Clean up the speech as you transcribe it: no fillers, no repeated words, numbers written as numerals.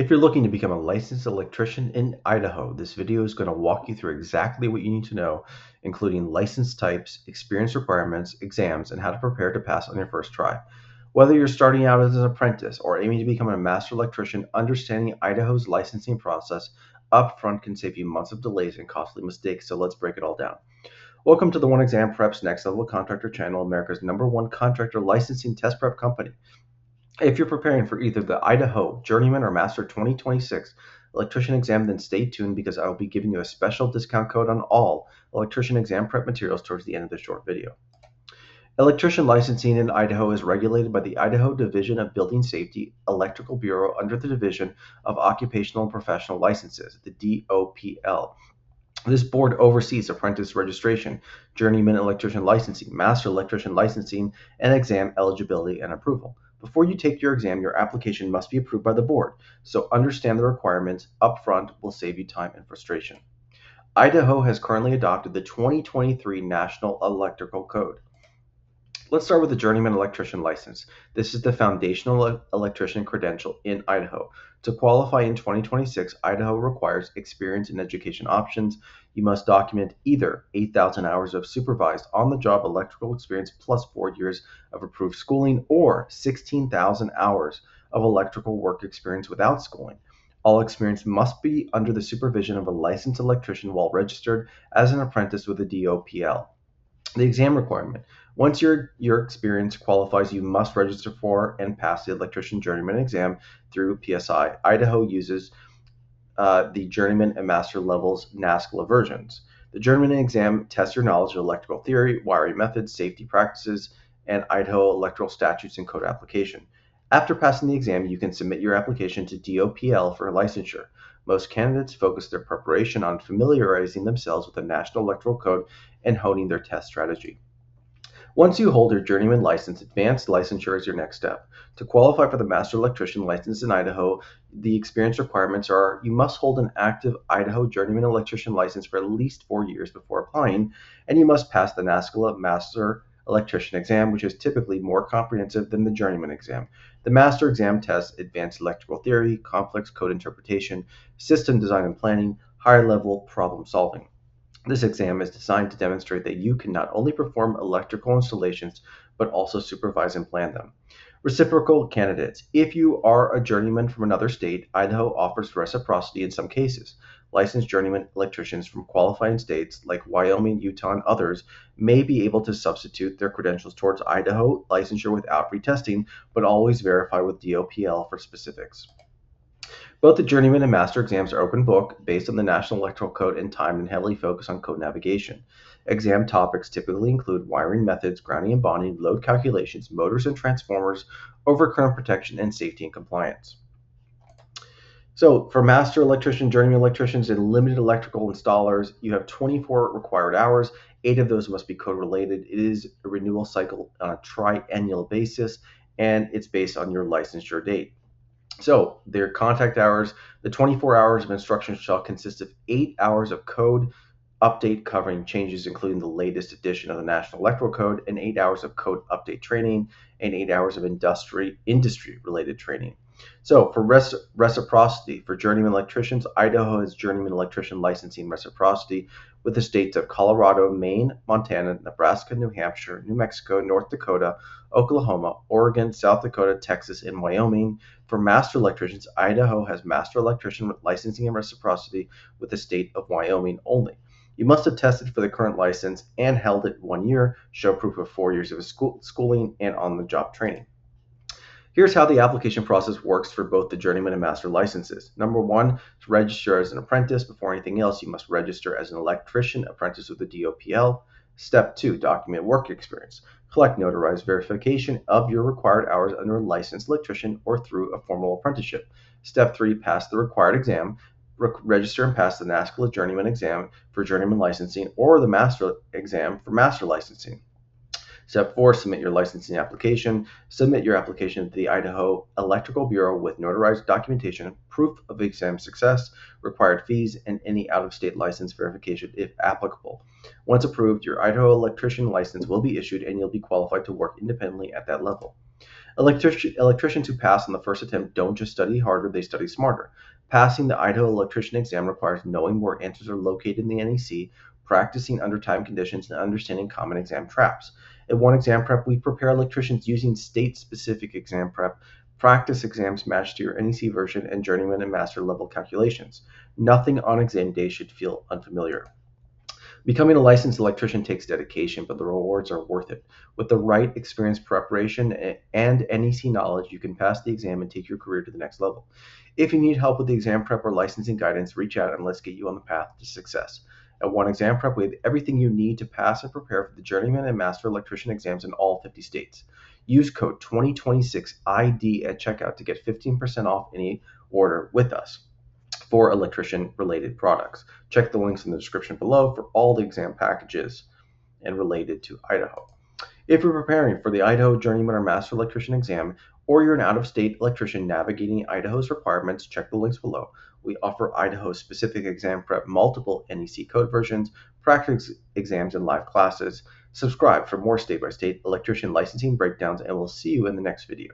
If you're looking to become a licensed electrician in Idaho, this video is going to walk you through exactly what you need to know, including license types, experience requirements, exams, and how to prepare to pass on your first try. Whether you're starting out as an apprentice or aiming to become a master electrician, understanding Idaho's licensing process upfront can save you months of delays and costly mistakes, so let's break it all down. Welcome to the One Exam Prep's Next Level Contractor channel, America's #1 contractor licensing test prep company. If you're preparing for either the Idaho Journeyman or Master 2026 electrician exam, then stay tuned because I will be giving you a special discount code on all electrician exam prep materials towards the end of this short video. Electrician licensing in Idaho is regulated by the Idaho Division of Building Safety Electrical Bureau under the Division of Occupational and Professional Licenses, the DOPL. This board oversees apprentice registration, journeyman electrician licensing, master electrician licensing, and exam eligibility and approval. Before you take your exam, your application must be approved by the board, so understand the requirements upfront will save you time and frustration. Idaho has currently adopted the 2023 National Electrical Code. Let's start with the Journeyman Electrician License. This is the foundational electrician credential in Idaho. To qualify in 2026, Idaho requires experience in education options. You must document either 8,000 hours of supervised on-the-job electrical experience plus 4 years of approved schooling, or 16,000 hours of electrical work experience without schooling. All experience must be under the supervision of a licensed electrician while registered as an apprentice with the DOPL. The exam requirement. Once your experience qualifies, you must register for and pass the electrician journeyman exam through PSI. Idaho uses the journeyman and master levels NASCLA versions. The journeyman exam tests your knowledge of electrical theory, wiring methods, safety practices, and Idaho electrical statutes and code application. After passing the exam, you can submit your application to DOPL for licensure. Most candidates focus their preparation on familiarizing themselves with the National Electrical Code and honing their test strategy. Once you hold your journeyman license, advanced licensure is your next step. To qualify for the master electrician license in Idaho, the experience requirements are: you must hold an active Idaho journeyman electrician license for at least 4 years before applying, and you must pass the NASCLA master electrician exam, which is typically more comprehensive than the journeyman exam. The master exam tests advanced electrical theory, complex code interpretation, system design and planning, higher-level problem solving. This exam is designed to demonstrate that you can not only perform electrical installations, but also supervise and plan them. Reciprocal candidates. If you are a journeyman from another state, Idaho offers reciprocity in some cases. Licensed journeyman electricians from qualifying states like Wyoming, Utah, and others may be able to substitute their credentials towards Idaho licensure without retesting, but always verify with DOPL for specifics. Both the journeyman and master exams are open book, based on the National Electrical Code and timed, and heavily focus on code navigation. Exam topics typically include wiring methods, grounding and bonding, load calculations, motors and transformers, overcurrent protection, and safety and compliance. So for master electrician, journeyman electricians, and limited electrical installers, you have 24 required hours. 8 of those must be code related. It is a renewal cycle on a triennial basis, and it's based on your licensure date. So their contact hours, the 24 hours of instruction shall consist of 8 hours of code update covering changes including the latest edition of the National Electrical Code, and 8 hours of code update training, and 8 hours of industry-related training. So for reciprocity, for journeyman electricians, Idaho has journeyman electrician licensing reciprocity with the states of Colorado, Maine, Montana, Nebraska, New Hampshire, New Mexico, North Dakota, Oklahoma, Oregon, South Dakota, Texas, and Wyoming. For master electricians, Idaho has master electrician licensing and reciprocity with the state of Wyoming only. You must have tested for the current license and held it 1 year, show proof of 4 years of schooling and on-the-job training. Here's how the application process works for both the journeyman and master licenses. Number 1, to register as an apprentice. Before anything else, you must register as an electrician apprentice with the DOPL. Step 2, document work experience. Collect notarized verification of your required hours under a licensed electrician or through a formal apprenticeship. Step 3, pass the required exam. Register and pass the NASCLA journeyman exam for journeyman licensing or the master exam for master licensing. Step 4, submit your licensing application. Submit your application to the Idaho Electrical Bureau with notarized documentation, proof of exam success, required fees, and any out-of-state license verification if applicable. Once approved, your Idaho electrician license will be issued and you'll be qualified to work independently at that level. Electricians who pass on the first attempt don't just study harder, they study smarter. Passing the Idaho Electrician exam requires knowing where answers are located in the NEC, practicing under time conditions, and understanding common exam traps. At One Exam Prep, we prepare electricians using state-specific exam prep, practice exams matched to your NEC version, and Journeyman and Master level calculations. Nothing on exam day should feel unfamiliar. Becoming a licensed electrician takes dedication, but the rewards are worth it. With the right experience, preparation, and NEC knowledge, you can pass the exam and take your career to the next level. If you need help with the exam prep or licensing guidance, reach out and let's get you on the path to success. At One Exam Prep, we have everything you need to pass and prepare for the Journeyman and Master Electrician exams in all 50 states. Use code 2026ID at checkout to get 15% off any order with us for electrician-related products. Check the links in the description below for all the exam packages and related to Idaho. If you're preparing for the Idaho Journeyman or Master Electrician exam, or you're an out-of-state electrician navigating Idaho's requirements, check the links below. We offer Idaho-specific exam prep, multiple NEC code versions, practice exams, and live classes. Subscribe for more state-by-state electrician licensing breakdowns, and we'll see you in the next video.